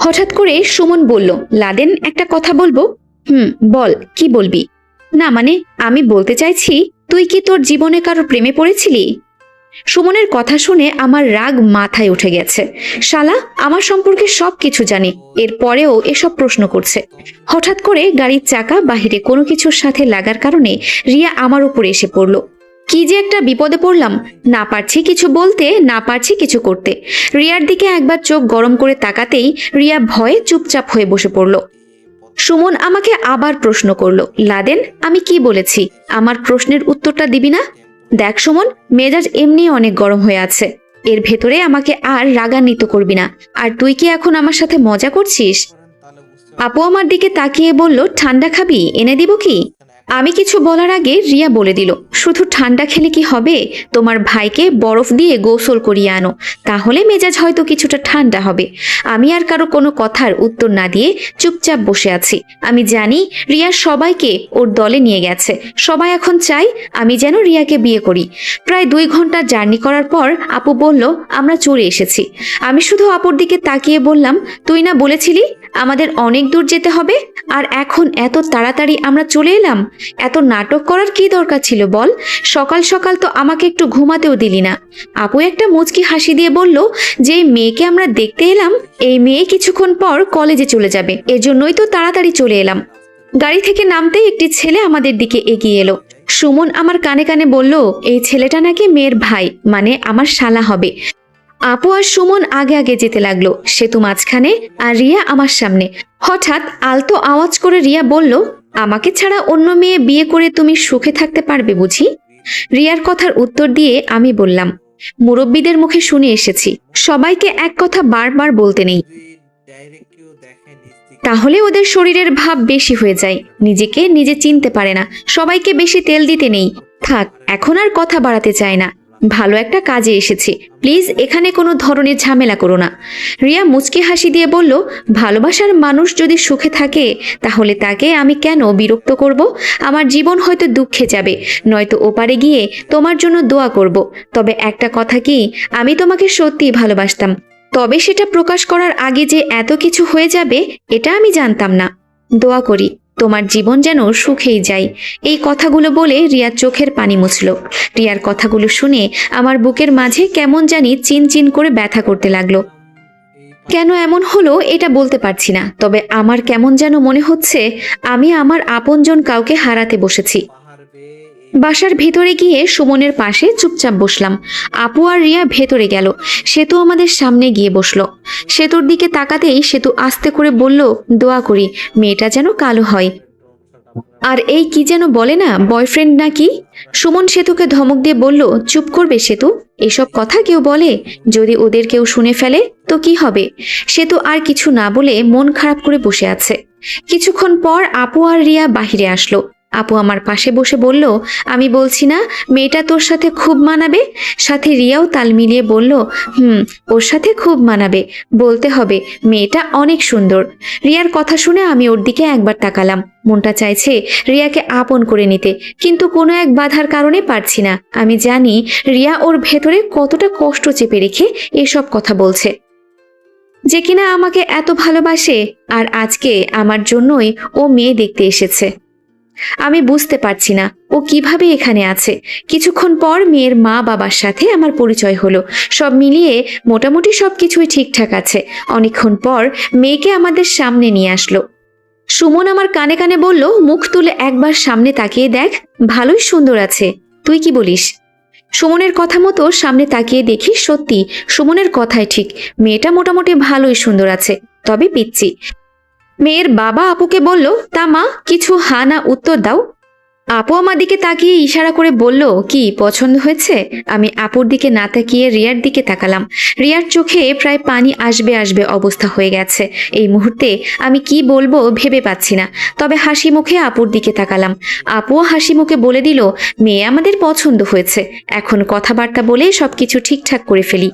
হঠাৎ করে সুমন বলল, লাদেন একটা কথা বলবো। বল, কি বলবি? না মানে আমি বলতে চাইছি, তুই কি তোর জীবনে কারো প্রেমে পড়েছিলি? সুমনের কথা শুনে আমার রাগ মাথায় উঠে গেছে। শালা আমার সম্পর্কে সবকিছু জানে, এরপরেও এসব প্রশ্ন করছে। হঠাৎ করে গাড়ির চাকা বাহিরে কোনো কিছুর সাথে লাগার কারণে রিয়া আমার উপরে এসে পড়ল। কি যে একটা বিপদে পড়লাম, না পারছি কিছু বলতে, না পারছি কিছু করতে। রিয়ার দিকে একবার চোখ গরম করে তাকাতেই রিয়া ভয়ে চুপচাপ হয়ে বসে পড়ল। সুমন আমাকে আবার প্রশ্ন করলো, লাদেন আমি কি বলেছি? আমার প্রশ্নের উত্তরটা দিবি না? দেখ সুমন, মেজাজ এমনি অনেক গরম হয়ে আছে, এর ভেতরে আমাকে আর রাগান্বিত করবি না। আর তুই কি এখন আমার সাথে মজা করছিস? আপু আমার দিকে তাকিয়ে বলল, ঠান্ডা খাবি? এনে দিব কি? আমি কিছু বলার আগে রিয়া বলে দিল, শুধু ঠান্ডা খেলে কি হবে? তোমার ভাইকে বরফ দিয়ে গোসল করিয়ে আনো, তাহলে মেজাজ হয়তো কিছুটা ঠান্ডা হবে। আমি আর কারো কোনো কথার উত্তর না দিয়ে চুপচাপ বসে আছি। আমি জানি রিয়া সবাইকে ওর দলে নিয়ে গেছে, সবাই এখন চাই আমি যেন রিয়াকে বিয়ে করি। প্রায় 2 ঘন্টা জার্নি করার পর আপু বলল, আমরা চলে এসেছি। আমি শুধু আপুর দিকে তাকিয়ে বললাম, তুই না বলেছিলি আমাদের অনেক দূর যেতে হবে, আর এখন এত তাড়াতাড়ি আমরা চলে এলাম? এত নাটক করার কি দরকার ছিল বল? সকাল সকাল তো আমাকে একটু ঘুমাতেও দিলি না। আপু একটা মুচকি হাসি দিয়ে বলল, যে মেয়েকে আমরা দেখতে এলাম, এই মেয়ে কিছুক্ষণ পর কলেজে চলে যাবে, এজন্যই তো তাড়াতাড়ি চলে এলাম। গাড়ি থেকে নামতেই একটি ছেলে আমাদের দিকে এগিয়ে এলো। সুমন আমার কানে কানে বলল, এই ছেলেটা নাকি মেয়ের ভাই, মানে আমার শালা হবে। আপু আর সুমন আগে আগে যেতে লাগলো, সেতু মাঝখানে আর রিয়া আমার সামনে। হঠাৎ আলতো আওয়াজ করে রিয়া বলল, আমাকে ছাড়া অন্য মেয়ে বিয়ে করে তুমি সুখে থাকতে পারবে বুঝি? রিয়ার কথার উত্তর দিয়ে আমি বললাম, মুরব্বীদের মুখে শুনে এসেছি, সবাইকে এক কথা বারবার বলতে নেই, তাহলে ওদের শরীরের ভাব বেশি হয়ে যায়, নিজেকে নিজে চিনতে পারে না। সবাইকে বেশি তেল দিতে নেই। থাক, এখন আর কথা বাড়াতে চায় না, ভালো একটা কাজে এসেছি, প্লিজ এখানে কোনো ধরনের ঝামেলা করো না। রিয়া মুচকি হাসি দিয়ে বলল, ভালোবাসার মানুষ যদি সুখে থাকে তাহলে তাকে আমি কেন বিরক্ত করব? আমার জীবন হয়তো দুঃখে যাবে, নয়তো ওপারে গিয়ে তোমার জন্য দোয়া করব। তবে একটা কথা কি, আমি তোমাকে সত্যিই ভালোবাসতাম, তবে সেটা প্রকাশ করার আগে যে এত কিছু হয়ে যাবে এটা আমি জানতাম না। দোয়া করি তোমার জীবন যেন সুখেই যায়। এই কথাগুলো বলে রিয়ার চোখের পানি মুছল। রিয়ার কথাগুলো শুনে আমার বুকের মাঝে কেমন জানি চিনচিন করে ব্যথা করতে লাগলো। কেন এমন হলো এটা বলতে পারছি না, তবে আমার কেমন যেন মনে হচ্ছে আমি আমার আপনজন কাউকে হারাতে বসেছি। বাসার ভেতরে গিয়ে সুমনের পাশে চুপচাপ বসলাম। আপু আর রিয়া ভেতরে গেল, সেতু আমাদের সামনে গিয়ে বসলো। সেতুর দিকে তাকাতেই সেতু আস্তে করে বলল, দোয়া করি মেয়েটা যেন কালো হয়, আর এই কি যেন বলে না, বয়ফ্রেন্ড নাকি। সুমন সেতুকে ধমক দিয়ে বলল, চুপ করবে সেতু, এসব কথা কেউ বলে, যদি ওদের কেউ শুনে ফেলে তো কি হবে? সেতু আর কিছু না বলে মন খারাপ করে বসে আছে। কিছুক্ষণ পর আপু আর রিয়া বাহিরে আসলো। আপু আমার পাশে বসে বলল, আমি বলছি না মেয়েটা তোর সাথে খুব মানাবে? সাথে রিয়াও তাল মিলিয়ে বলল, ওর সাথে খুব মানাবে, বলতে হবে মেয়েটা অনেক সুন্দর। রিয়ার কথা শুনে আমি ওর দিকে একবার তাকালাম। মনটা চাইছে রিয়াকে আপন করে নিতে, কিন্তু কোনো এক বাধার কারণে পারছি না। আমি জানি রিয়া ওর ভেতরে কতটা কষ্ট চেপে রেখে এসব কথা বলছে, যে কিনা আমাকে এত ভালোবাসে, আর আজকে আমার জন্যই ও মেয়ে দেখতে এসেছে। আমি বুঝতে পারছি না ও কিভাবে এখানে আছে। কিছুক্ষণ পর মেয়ের মা বাবার সাথে আমার পরিচয় হলো। সব মিলিয়ে মোটামুটি সবকিছুই ঠিকঠাক আছে। অনেকক্ষণ পর মেয়েকে আমাদের সামনে নিয়ে আসলো। সুমন আমার কানে কানে বলল, মুখ তুলে একবার সামনে তাকিয়ে দেখ, ভালোই সুন্দর আছে, তুই কি বলিস? সুমনের কথা মতো সামনে তাকিয়ে দেখি সত্যি সুমনের কথাই ঠিক, মেয়েটা মোটামুটি ভালোই সুন্দর আছে, তবে পিচ্ছি। মেয়ের বাবা আপুকে বলল, তা মা কিছু হা না উত্তর দাও। আপু আমার দিকে তাকিয়ে ইশারা করে বলল, কি পছন্দ হয়েছে? আমি আপুর দিকে না তাকিয়ে রিয়ার দিকে তাকালাম। রিয়ার চোখে প্রায় পানি আসবে আসবে অবস্থা হয়ে গেছে। এই মুহূর্তে আমি কি বলবো ভেবে পাচ্ছি না, তবে হাসি মুখে আপুর দিকে তাকালাম। আপুও হাসি মুখে বলে দিল, মেয়ে আমাদের পছন্দ হয়েছে, এখন কথাবার্তা বলে সবকিছু ঠিকঠাক করে ফেলি।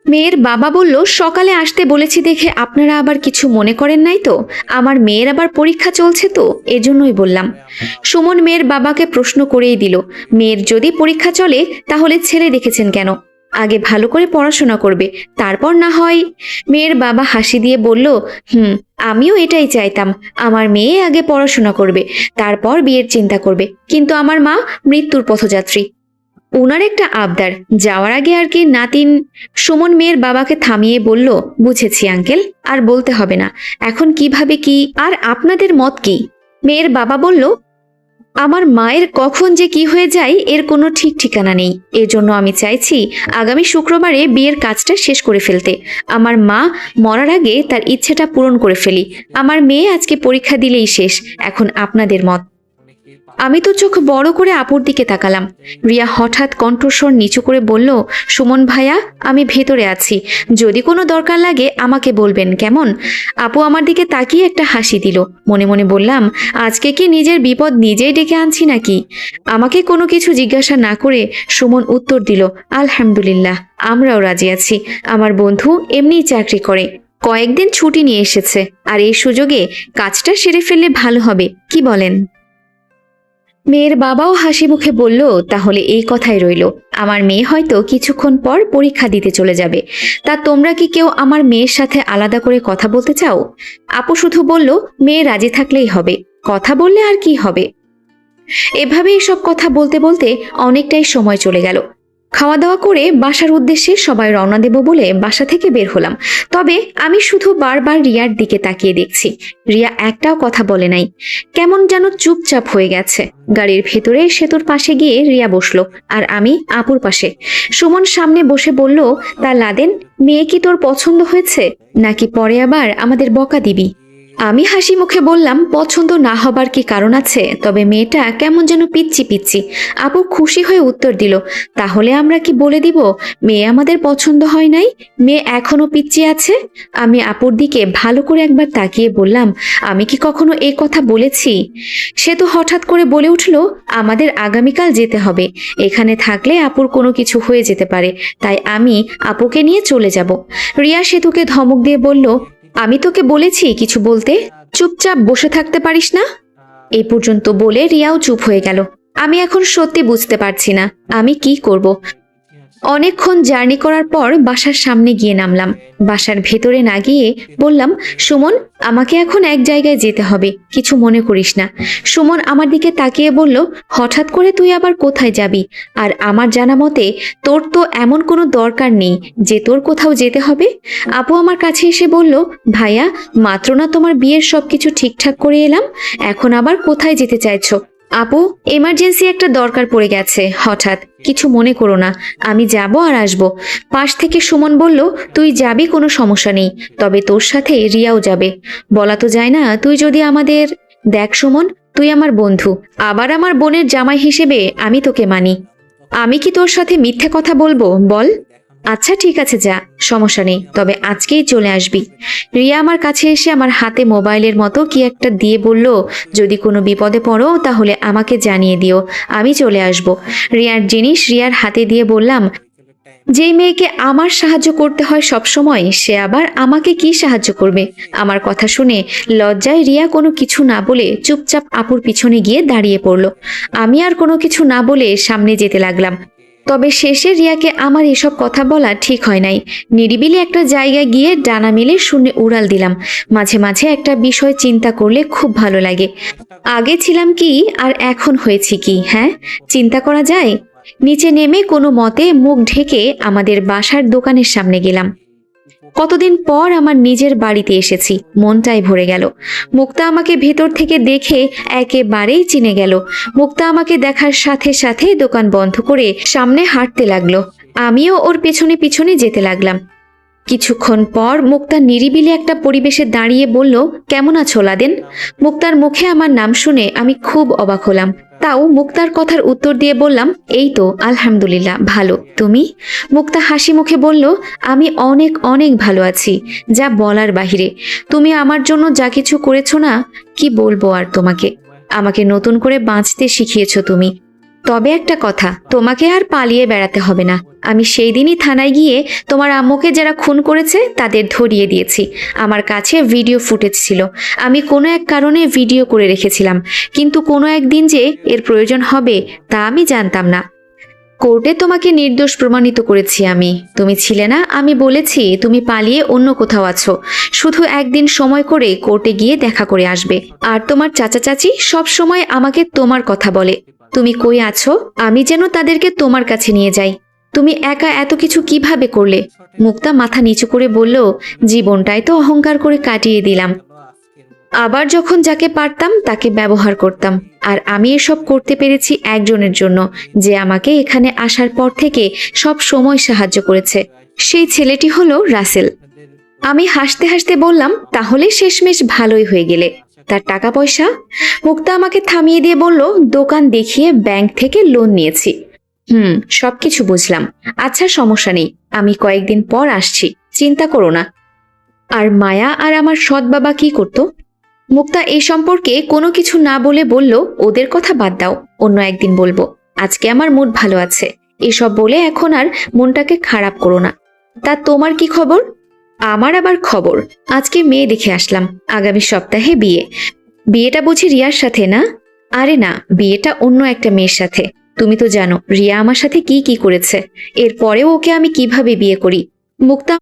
মেয়ের বাবা বলল, সকালে আসতে বলেছি দেখে আপনারা আবার কিছু মনে করেন নাই তো? আমার মেয়ের আবার পরীক্ষা চলছে তো, এজন্যই বললাম। সুমন মেয়ের বাবাকে প্রশ্ন করেই দিল, মেয়ের যদি পরীক্ষা চলে তাহলে ছেলে দেখেছেন কেন? আগে ভালো করে পড়াশোনা করবে, তারপর না হয়। মেয়ের বাবা হাসি দিয়ে বলল, আমিও এটাই চাইতাম, আমার মেয়ে আগে পড়াশোনা করবে, তারপর বিয়ের চিন্তা করবে, কিন্তু আমার মা মৃত্যুর পথযাত্রী, ওনার একটা আবদার, যাওয়ার আগে আর কি নাতিন। সুমন মেয়ের বাবাকে থামিয়ে বলল, বুঝেছি আঙ্কেল, আর বলতে হবে না, এখন কিভাবে কি, আর আপনাদের মত কি? মেয়ের বাবা বলল, আমার মায়ের কখন যে কি হয়ে যায় এর কোনো ঠিক ঠিকানা নেই, এজন্য আমি চাইছি আগামী শুক্রবারে বিয়ের কাজটা শেষ করে ফেলতে, আমার মা মরার আগে তার ইচ্ছেটা পূরণ করে ফেলি। আমার মেয়ে আজকে পরীক্ষা দিলেই শেষ, এখন আপনাদের মত। আমি তো চোখ বড় করে আপুর দিকে তাকালাম। রিয়া হঠাৎ কণ্ঠস্বর নিচু করে বলল, সুমন ভাইয়া, আমি ভেতরে আছি, যদি কোনো দরকার লাগে আমাকে বলবেন, কেমন? আপু আমার দিকে তাকিয়ে একটা হাসি দিল। মনে মনে বললাম, আজকে কি নিজের বিপদ নিজেই ডেকে আনছি নাকি? আমাকে কোনো কিছু জিজ্ঞাসা না করে সুমন উত্তর দিল, আলহামদুলিল্লাহ, আমরাও রাজি আছি। আমার বন্ধু এমনিই চাকরি করে, কয়েকদিন ছুটি নিয়ে এসেছে, আর এই সুযোগে কাজটা সেরে ফেললে ভালো হবে, কি বলেন? মেয়ের বাবাও হাসি মুখে বলল, তাহলে এই কথাই রইল, আমার মেয়ে হয়তো কিছুক্ষণ পর পরীক্ষা দিতে চলে যাবে, তা তোমরা কি কেউ আমার মেয়ের সাথে আলাদা করে কথা বলতে চাও? আপু শুধু বলল, মেয়ে রাজি থাকলেই হবে, কথা বললে আর কি হবে। এভাবে এসব কথা বলতে বলতে অনেকটাই সময় চলে গেল। খাওয়া দাওয়া করে বাসার উদ্দেশ্যে সবাই রওনা দেব বলে বাসা থেকে বের হলাম। তবে আমি শুধু বারবার রিয়ার দিকে তাকিয়ে দেখছি, রিয়া একটাও কথা বলে নাই, কেমন যেন চুপচাপ হয়ে গেছে। গাড়ির ভেতরে সেতুর পাশে গিয়ে রিয়া বসলো, আর আমি আপুর পাশে। সুমন সামনে বসে বলল, তা লাদেন, মেয়ে কি তোর পছন্দ হয়েছে, নাকি পরে আবার আমাদের বকা দিবি? আমি হাসি মুখে বললাম, পছন্দ না হবার কি কারণ আছে, তবে মেয়েটা কেমন যেন পিচ্ছি পিচ্ছি। আপু খুশি হয়ে উত্তর দিল, তাহলে আমরা কি বলে দিব মেয়ে আমাদের পছন্দ হয় নাই, মেয়ে এখনো পিচ্ছি আছে? আমি আপুর দিকে ভালো করে একবার তাকিয়ে বললাম, আমি কি কখনো এই কথা বলেছি? সে তো হঠাৎ করে বলে উঠল, আমাদের আগামীকাল যেতে হবে, এখানে থাকলে আপুর কোনো কিছু হয়ে যেতে পারে, তাই আমি আপুকে নিয়ে চলে যাব। রিয়া সেতুকে ধমক দিয়ে বলল, আমি তোকে বলেছি কিছু বলতে, চুপচাপ বসে থাকতে পারিস না? এই পর্যন্ত বলে রিয়াও চুপ হয়ে গেল। আমি এখন সত্যি বুঝতে পারছি না আমি কি করব। অনেকক্ষণ জার্নি করার পর বাসার সামনে গিয়ে নামলাম। বাসার ভেতরে না গিয়ে বললাম, সুমন, আমাকে এখন এক জায়গায় যেতে হবে, কিছু মনে করিস না। সুমন আমার দিকে তাকিয়ে বলল, হঠাৎ করে তুই আবার কোথায় যাবি? আর আমার জানা মতে তোর তো এমন কোনো দরকার নেই যে তোর কোথাও যেতে হবে। আপু আমার কাছে এসে বলল, ভাইয়া, মাত্র না তোমার বিয়ের সবকিছু ঠিকঠাক করে এলাম, এখন আবার কোথায় যেতে চাইছো? আপু, এমার্জেন্সি একটা দরকার পড়ে গেছে, হঠাৎ, কিছু মনে করো না, আমি যাব আর আসবো। পাশ থেকে সুমন বলল, তুই যাবি, কোনো সমস্যা নেই, তবে তোর সাথে রিয়াও যাবে। বলা তো যায় না, তুই যদি আমাদের। দেখ সুমন, তুই আমার বন্ধু, আবার আমার বোনের জামাই হিসেবে আমি তোকে মানি। আমি কি তোর সাথে মিথ্যে কথা বলবো বল? আচ্ছা ঠিক আছে, যা, সমস্যা নেই, তবে আজকেই চলে আসবি। রিয়া আমার কাছে এসে আমার হাতে মোবাইলের মতো কি একটা দিয়ে বলল, যদি কোনো বিপদে পড়ো তাহলে আমাকে জানিয়ে দিও, আমি চলে আসব। রিয়ার জিনিস রিয়ার হাতে দিয়ে বললাম, যেই মেয়েকে আমার সাহায্য করতে হয় সব সময়, সে আবার আমাকে কি সাহায্য করবে? আমার কথা শুনে লজ্জায় রিয়া কোনো কিছু না বলে চুপচাপ আপুর পিছনে গিয়ে দাঁড়িয়ে পড়ল। আমি আর কোনো কিছু না বলে সামনে যেতে লাগলাম। তবে শেষে রিয়াকে আমার এসব কথা বলা ঠিক হয় নাই। নিরিবিলি একটা জায়গায় গিয়ে ডানা মেলে শূন্যে উড়াল দিলাম। মাঝে মাঝে একটা বিষয় চিন্তা করলে খুব ভালো লাগে। আগে ছিলাম কি আর এখন হয়েছি কি, হ্যাঁ, চিন্তা করা যায়? নিচে নেমে কোনো মতে মুখ ঢেকে আমাদের বাসার দোকানের সামনে গেলাম। কতদিন পর আমার নিজের বাড়িতে এসেছি, মনটাই ভরে গেল। মুক্তা আমাকে ভেতর থেকে দেখে একেবারেই চিনে গেল। মুক্তা আমাকে দেখার সাথে সাথে দোকান বন্ধ করে সামনে হাঁটতে লাগলো। আমিও ওর পেছনে পিছনে যেতে লাগলাম। কিছুক্ষণ পর মুক্তা নিরিবিলি একটা পরিবেশে দাঁড়িয়ে বলল, কেমন আছো লাদেন? মুক্তার মুখে আমার নাম শুনে আমি খুব অবাক হলাম। তাও মুক্তার কথার উত্তর দিয়ে বললাম, এই তো আলহামদুলিল্লাহ ভালো, তুমি? মুক্তা হাসি মুখে বলল, আমি অনেক অনেক ভালো আছি, যা বলার বাহিরে। তুমি আমার জন্য যা কিছু করেছো না, কি বলবো আর তোমাকে। আমাকে নতুন করে বাঁচতে শিখিয়েছো তুমি। তবে একটা কথা, তোমাকে আর পালিয়ে বেড়াতে হবে না। আমি সেই দিনই থানায় গিয়ে তোমার আম্মুকে যারা খুন করেছে তাদের ধরিয়ে দিয়েছি। আমার কাছে ভিডিও ফুটেজ ছিল, আমি কোনো এক কারণে ভিডিও করে রেখেছিলাম, কিন্তু কোনো একদিন যে এর প্রয়োজন হবে তা আমি জানতাম না। কোর্টে তোমাকে নির্দোষ প্রমাণিত করেছি আমি। তুমি ছিলে না, আমি বলেছি তুমি পালিয়ে অন্য কোথাও আছো। শুধু একদিন সময় করে কোর্টে গিয়ে দেখা করে আসবে। আর তোমার চাচা চাচি সব সময় আমাকে তোমার কথা বলে। তুমি কই আছো, আমি যেন তাদেরকে তোমার কাছে নিয়ে যাই। তুমি একা এত কিছু কিভাবে করলে? মুক্তা মাথা নিচু করে বলল, জীবনটাই তো অহংকার করে কাটিয়ে দিলাম। আবার যখন যাকে পারতাম তাকে ব্যবহার করতাম। আর আমি এসব করতে পেরেছি একজনের জন্য, যে আমাকে এখানে আসার পর থেকে সব সময় সাহায্য করেছে। সেই ছেলেটি হলো রাসেল। আমি হাসতে হাসতে বললাম, তাহলে শেষমেশ ভালোই হয়ে গেলে। তার টাকা পয়সা? মুক্তা আমাকে থামিয়ে দিয়ে বলল, দোকান দেখিয়ে ব্যাংক থেকে লোন নিয়েছি। সবকিছু বুঝলাম। আচ্ছা, সমস্যা নেই, আমি কয়েকদিন পর আসছি, চিন্তা করো না। আর মায়া আর আমার সৎ বাবা কি করতো? মুক্তা এই সম্পর্কে কোনো কিছু না বলে বলল, ওদের কথা বাদ দাও, অন্য একদিন বলবো। আজকে আমার মুড ভালো আছে। এসব বলে এখন আর মনটাকে খারাপ করো না। তা তোমার কি খবর? আমার আবার খবর, আজকে মেয়ে দেখে আসলাম। আগামী সপ্তাহে বিয়ে। বিয়েটা বুঝি রিয়ার সাথে না? আরে না, বিয়েটা অন্য একটা মেয়ের সাথে। তুমি তো জানো রিয়া আমার সাথে কি কি করেছে। এরপরেও ওকে আমি কিভাবে বিয়ে করি। মুক্তা